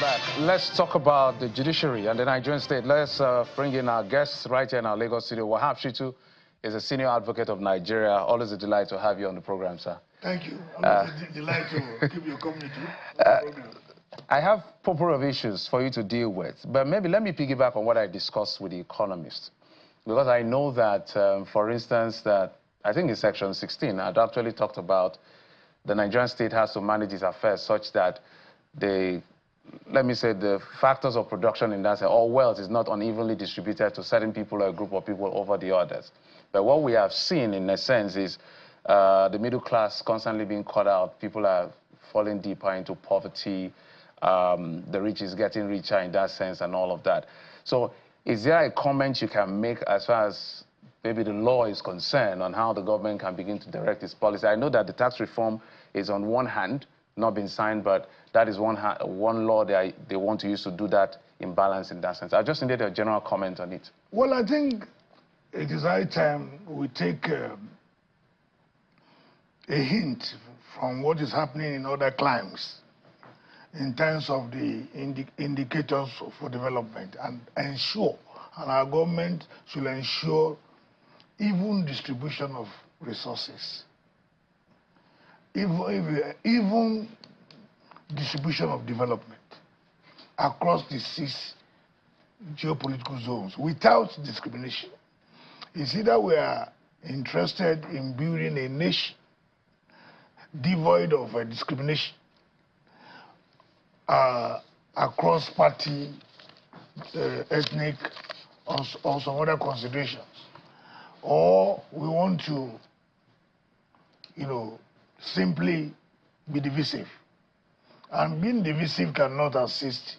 Welcome back. Let's talk about the judiciary and the Nigerian state. Let's bring in our guests right here in our Lagos studio. Wahab Shitu is a senior advocate of Nigeria. Always a delight to have you on the program, sir. Thank you. Always a delight to keep your company too. I have a couple of issues for you to deal with, but maybe let me piggyback on what I discussed with the Economist. Because I know that, for instance, that I think in section 16, I'd actually talked about the Nigerian state has to manage its affairs such that let me say, the factors of production in that, or wealth is not unevenly distributed to certain people or a group of people over the others. But what we have seen, in a sense, is the middle class constantly being cut out. People are falling deeper into poverty. The rich is getting richer in that sense and all of that. So is there a comment you can make as far as maybe the law is concerned on how the government can begin to direct its policy? I know that the tax reform is on one hand not been signed, but that is one law they want to use to do that imbalance in that sense. I just needed a general comment on it. Well, I think it is high time we take a hint from what is happening in other climes in terms of the indicators for development and ensure, and our government should ensure even distribution of resources. Even distribution of development across the 6 geopolitical zones without discrimination. It's either we are interested in building a nation devoid of discrimination across party, ethnic, or some other considerations, or we want to, simply be divisive. And being divisive cannot assist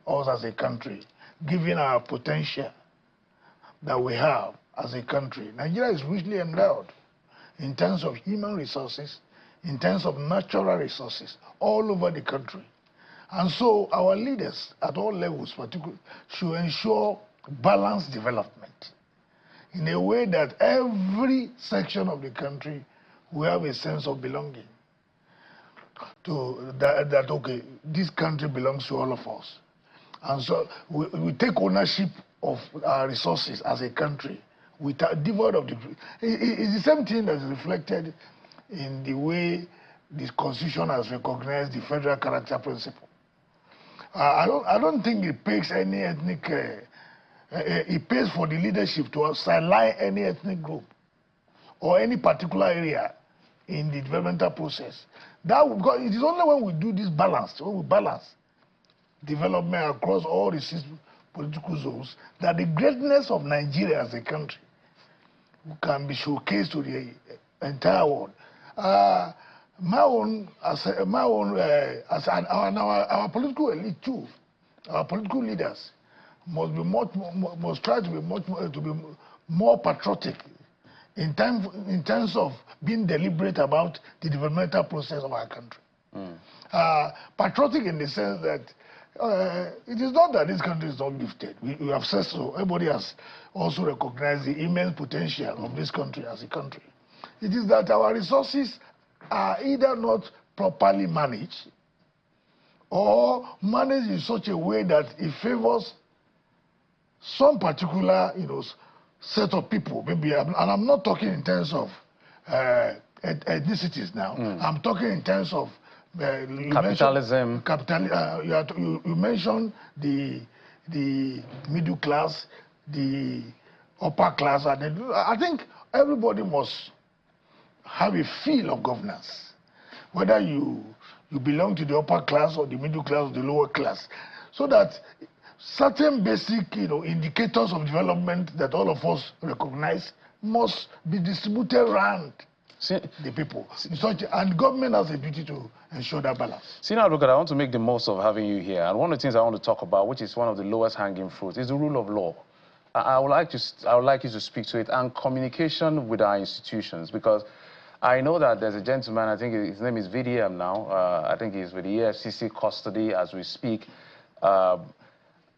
us as a country, given our potential that we have as a country. Nigeria is richly endowed in terms of human resources, in terms of natural resources, all over the country. And so our leaders at all levels particularly should ensure balanced development in a way that every section of the country will have a sense of belonging to that okay, this country belongs to all of us. And so we take ownership of our resources as a country without devoid of it's the same thing that is reflected in the way the Constitution has recognized the federal character principle. I don't think it pays any ethnic it pays for the leadership to sideline any ethnic group or any particular area in the developmental process. Because it is only when we do this balance, when we balance development across all the 6 political zones, that the greatness of Nigeria as a country can be showcased to the entire world. Our political elite too, our political leaders must try to be more patriotic in terms of being deliberate about the developmental process of our country. Patriotic in the sense that it is not that this country is not gifted. We have said so. Everybody has also recognized the immense potential of this country as a country. It is that our resources are either not properly managed or managed in such a way that it favors some particular, set of people. Maybe, and I'm not talking in terms of ethnicities now. I'm talking in terms of capitalism. You mentioned the middle class, the upper class, and I think everybody must have a feel of governance, whether you belong to the upper class or the middle class or the lower class, so that certain basic indicators of development that all of us recognize must be distributed around the people. And government has a duty to ensure that balance. Senior Advocate, I want to make the most of having you here. And one of the things I want to talk about, which is one of the lowest hanging fruits, is the rule of law. I would like you to speak to it, and communication with our institutions, because I know that there's a gentleman, I think his name is VDM now, I think he's with the EFCC custody as we speak.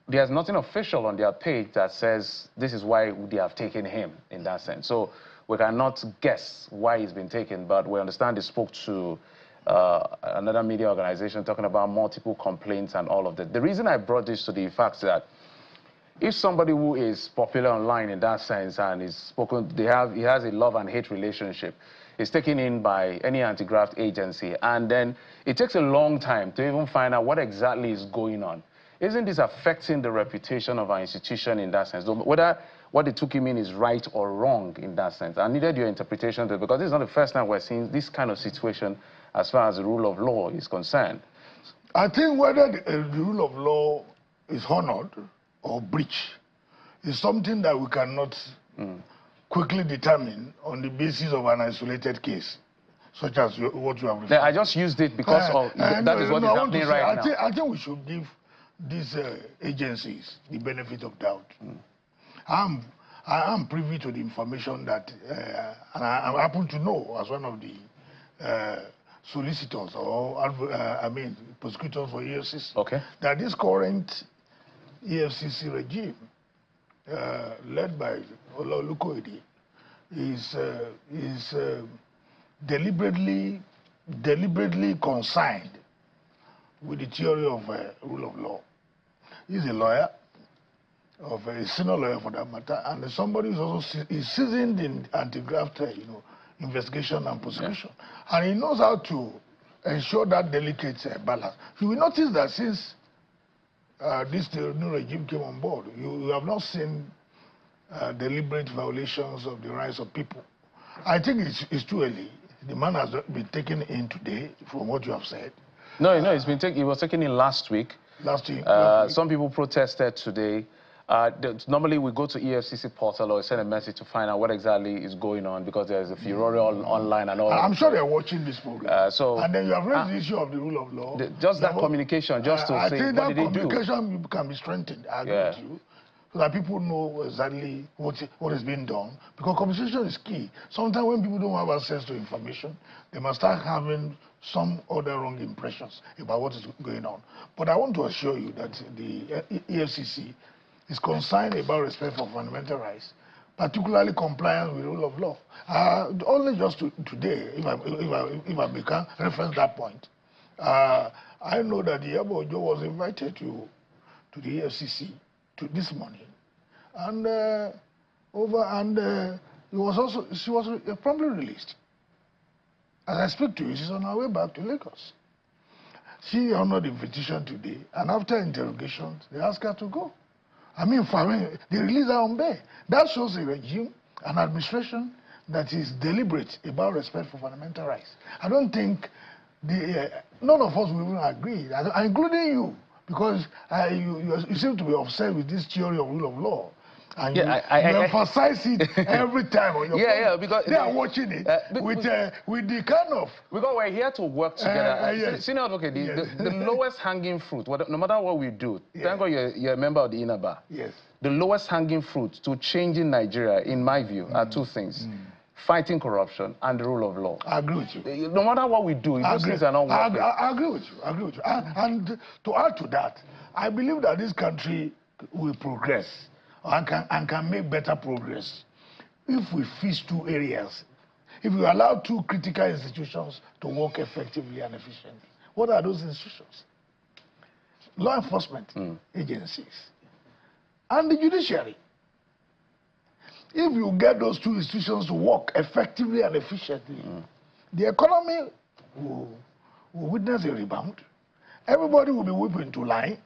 There's nothing official on their page that says this is why they have taken him in that sense. So we cannot guess why he's been taken, but we understand they spoke to another media organization talking about multiple complaints and all of that. The reason I brought this to the fact that if somebody who is popular online in that sense and is spoken, he has a love and hate relationship, is taken in by any anti-graft agency, and then it takes a long time to even find out what exactly is going on. Isn't this affecting the reputation of our institution in that sense? Whether what they took him in is right or wrong in that sense. I needed your interpretation to it, because this is not the first time we're seeing this kind of situation as far as the rule of law is concerned. I think whether the rule of law is honored or breached is something that we cannot quickly determine on the basis of an isolated case, such as what you have referred. I just used it because that is what is happening right now. I think we should give these agencies the benefit of doubt. I am privy to the information that, and I happen to know as one of the solicitors or prosecutors for EFCC, that this current EFCC regime, led by Olukoyede, is deliberately consigned with the theory of rule of law. He's a lawyer, of a senior lawyer for that matter, and somebody who's also seasoned in anti-graft, investigation and prosecution, and he knows how to ensure that delicate balance. You will notice that since this new regime came on board, you have not seen deliberate violations of the rights of people. I think it's too early. The man has been taken in today, from what you have said. No, it's been taken. He was taken in last week. Last week. Some people protested today. Normally we go to EFCC portal or send a message to find out what exactly is going on, because there's a furor online and all. I'm sure they're watching this program. And then you have raised the issue of the rule of law. Just that communication, just to say, what did they do? I think that communication can be strengthened. I agree with you. So that people know exactly what is being done. Because communication is key. Sometimes when people don't have access to information, they must start having some other wrong impressions about what is going on. But I want to assure you that the EFCC is concerned about respect for fundamental rights, particularly compliance with the rule of law. Only just today, if I can reference that point, I know that the Yabo Ojo was invited to the EFCC this morning, and she was promptly released. As I speak to you, she's on her way back to Lagos. She honored the invitation today, and after interrogations, they asked her to go. I mean, they released her on bail. That shows a regime, an administration that is deliberate about respect for fundamental rights. I don't think none of us will even agree, including you, because you seem to be obsessed with this theory of rule of law. And you emphasize it every time on your because they are watching it with the kind of... Because we're here to work together. Senior advocate, the lowest hanging fruit, no matter what we do, thank God you're a member of the inner bar. Yes. The lowest hanging fruit to changing Nigeria, in my view, are two things. Fighting corruption and the rule of law. I agree with you. No matter what we do, those things are not working. I agree with you. And to add to that, I believe that this country will progress and can make better progress if we fix two areas. If we allow two critical institutions to work effectively and efficiently. What are those institutions? Law enforcement agencies and the judiciary. If you get those two institutions to work effectively and efficiently, the economy will witness a rebound. Everybody will be whipped into line,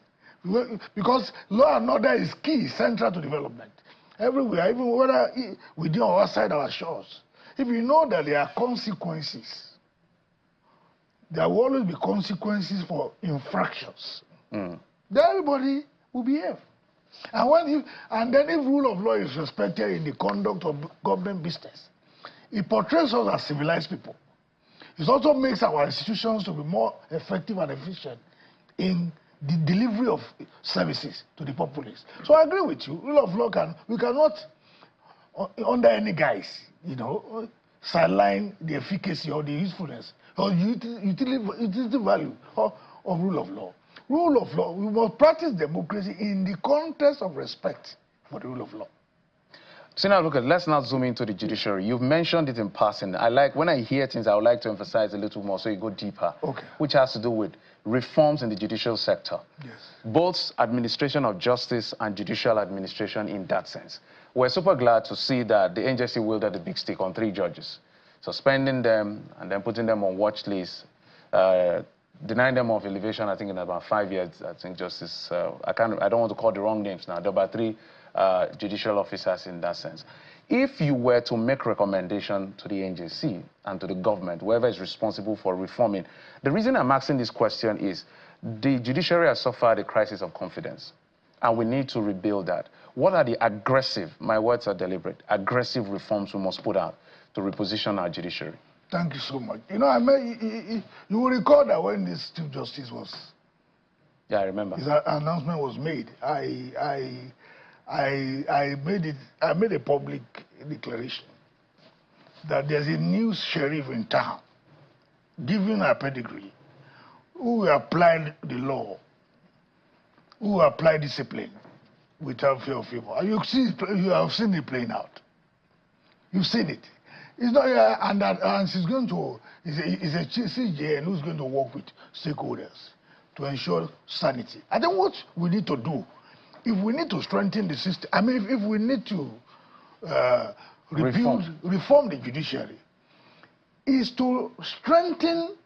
because law and order is key, central to development. Everywhere, even whether within or outside our shores. If you know that there are consequences, there will always be consequences for infractions, then everybody will behave. And then if rule of law is respected in the conduct of government business, it portrays us as civilized people. It also makes our institutions to be more effective and efficient in the delivery of services to the populace. So I agree with you. Rule of law we cannot, under any guise, sideline the efficacy or the usefulness or utility value of rule of law. Rule of law, we must practice democracy in the context of respect for the rule of law. So now, look, let's now zoom into the judiciary. You've mentioned it in passing. When I hear things, I would like to emphasize a little more so you go deeper. Okay. Which has to do with reforms in the judicial sector. Yes. Both administration of justice and judicial administration in that sense. We're super glad to see that the NJC wielded the big stick on 3 judges, suspending them and then putting them on watch lists, denying them of elevation, I think in about 5 years. I think Justice, I don't want to call the wrong names now. There are about 3 judicial officers in that sense. If you were to make recommendation to the NJC and to the government, whoever is responsible for reforming, the reason I'm asking this question is the judiciary has suffered a crisis of confidence, and we need to rebuild that. What are the aggressive, my words are deliberate, aggressive reforms we must put out to reposition our judiciary? Thank you so much. You know, you will recall that when this Chief Justice was... Yeah, I remember. His announcement was made. I made a public declaration that there's a new sheriff in town, given a pedigree, who applied the law, who applied discipline without fear of evil. You have seen it playing out. You've seen it. It's not, and she's going to, it's a CJN who's going to work with stakeholders to ensure sanity. I think what we need to do, if we need to strengthen the system, I mean, if we need to reform the judiciary, is to strengthen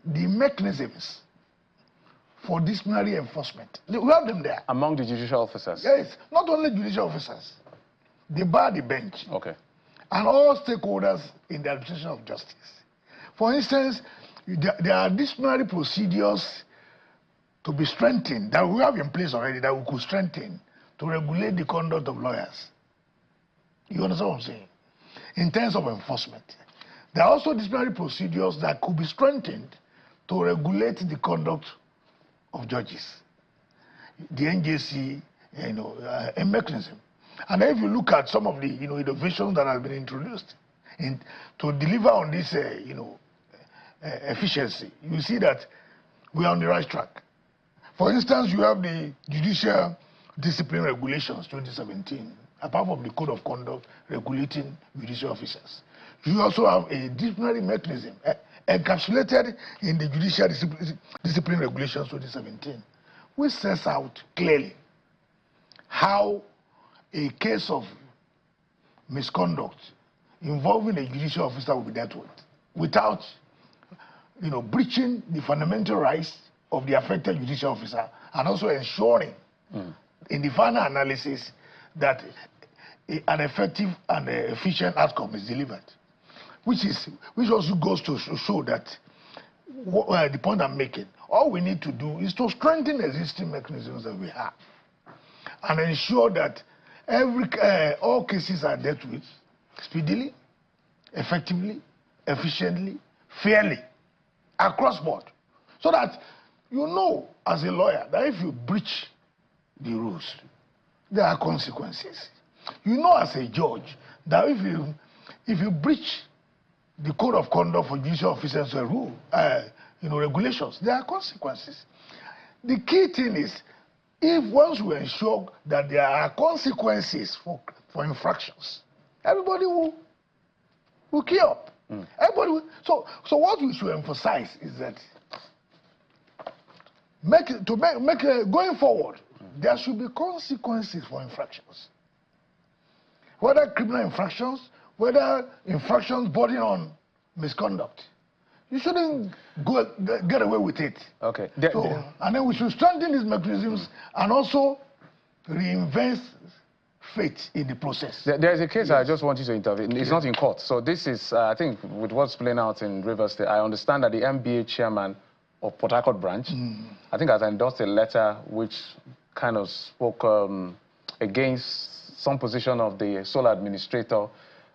the mechanisms for disciplinary enforcement. We have them there. Among the judicial officers? Yes, not only judicial officers. The bar, the bench. Okay. And all stakeholders in the administration of justice. For instance, there are disciplinary procedures to be strengthened that we have in place already that we could strengthen to regulate the conduct of lawyers. You understand what I'm saying? In terms of enforcement. There are also disciplinary procedures that could be strengthened to regulate the conduct of judges. The NJC, a mechanism. And if you look at some of the innovations that have been introduced to deliver on this efficiency, you see that we are on the right track. For instance, you have the Judicial Discipline Regulations 2017, apart from the Code of Conduct regulating judicial officers. You also have a disciplinary mechanism encapsulated in the Judicial Discipline Regulations 2017, which sets out clearly how a case of misconduct involving a judicial officer will be dealt with without breaching the fundamental rights of the affected judicial officer, and also ensuring in the final analysis that an effective and efficient outcome is delivered, which also goes to show that the point I'm making, all we need to do is to strengthen existing mechanisms that we have and ensure that all cases are dealt with speedily, effectively, efficiently, fairly, across board, so that you know as a lawyer that if you breach the rules, there are consequences. You know as a judge that if you breach the code of conduct for judicial officers regulations, there are consequences. The key thing is, if once we ensure that there are consequences for infractions, everybody will key up. Everybody will, so what we should emphasize is that going forward, there should be consequences for infractions. Whether criminal infractions, whether infractions bordering on misconduct. You shouldn't get away with it. Okay. And then we should strengthen these mechanisms and also reinvest faith in the process. There's a case I just want you to intervene. It's not in court. So this is, I think, with what's playing out in Rivers State, I understand that the MBA chairman of Port Harcourt branch, I think has endorsed a letter which kind of spoke against some position of the sole administrator,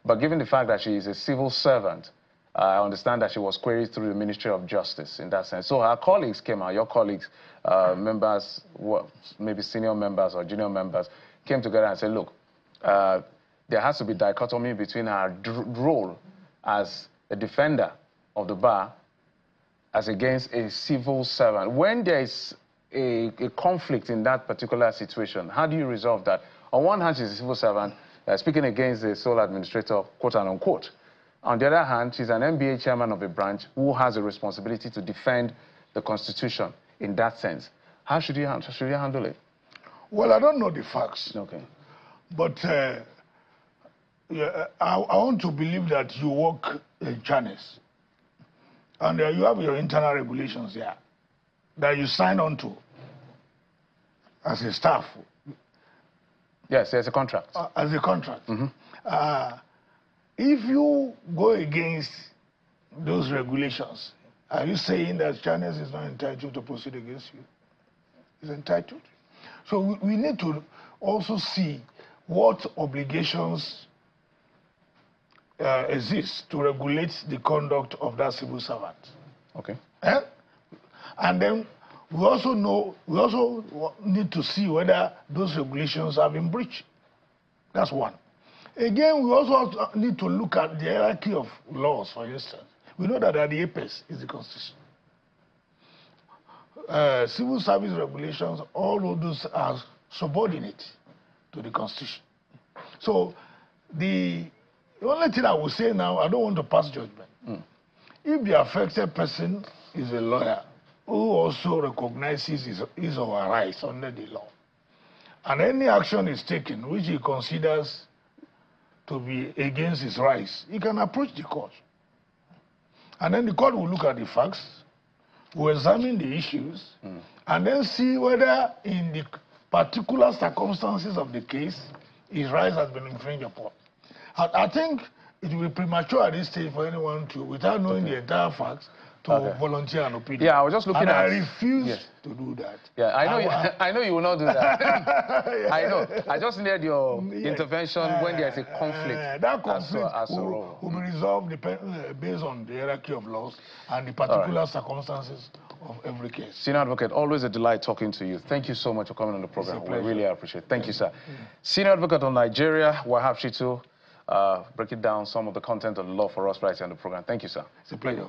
but given the fact that she is a civil servant, I understand that she was queried through the Ministry of Justice in that sense. So her colleagues came out, your colleagues, members, maybe senior members or junior members, came together and said, look, there has to be dichotomy between her role as a defender of the bar as against a civil servant. When there is a conflict in that particular situation, how do you resolve that? On one hand, she's a civil servant, speaking against the sole administrator, quote and unquote. On the other hand, she's an NBA chairman of a branch who has a responsibility to defend the Constitution in that sense. How should you handle it? Well, I don't know the facts. Okay. But yeah, I want to believe that you work in channels. And you have your internal regulations here that you sign on to as a staff. Yes, there's a contract. As a contract. Mm-hmm. If you go against those regulations, are you saying that channels is not entitled to proceed against you? It's entitled. So we need to also see what obligations exist to regulate the conduct of that civil servant. Okay. And then we also need to see whether those regulations have been breached. That's one. Again, we also need to look at the hierarchy of laws, for instance. We know that at the apex is the Constitution. Civil service regulations, all of those are subordinate to the Constitution. So the only thing I will say now, I don't want to pass judgment. If the affected person is a lawyer who also recognizes his or her rights under the law, and any action is taken which he considers to be against his rights, he can approach the court. And then the court will look at the facts, will examine the issues, and then see whether in the particular circumstances of the case, his rights have been infringed upon. I think it will be premature at this stage for anyone to, without knowing the entire facts, to volunteer an opinion. Yeah, I was just looking at... I refuse to do that. Yeah, I know you will not do that. I know. I just needed your intervention when there's a conflict. That conflict will be resolved based on the hierarchy of laws and the particular circumstances of every case. Senior Advocate, always a delight talking to you. Thank you so much for coming on the program. We really appreciate it. Thank you, sir. Senior Advocate on Nigeria, Wahab Shitu, break it down some of the content of the law for us right here on the program. Thank you, sir. It's a pleasure.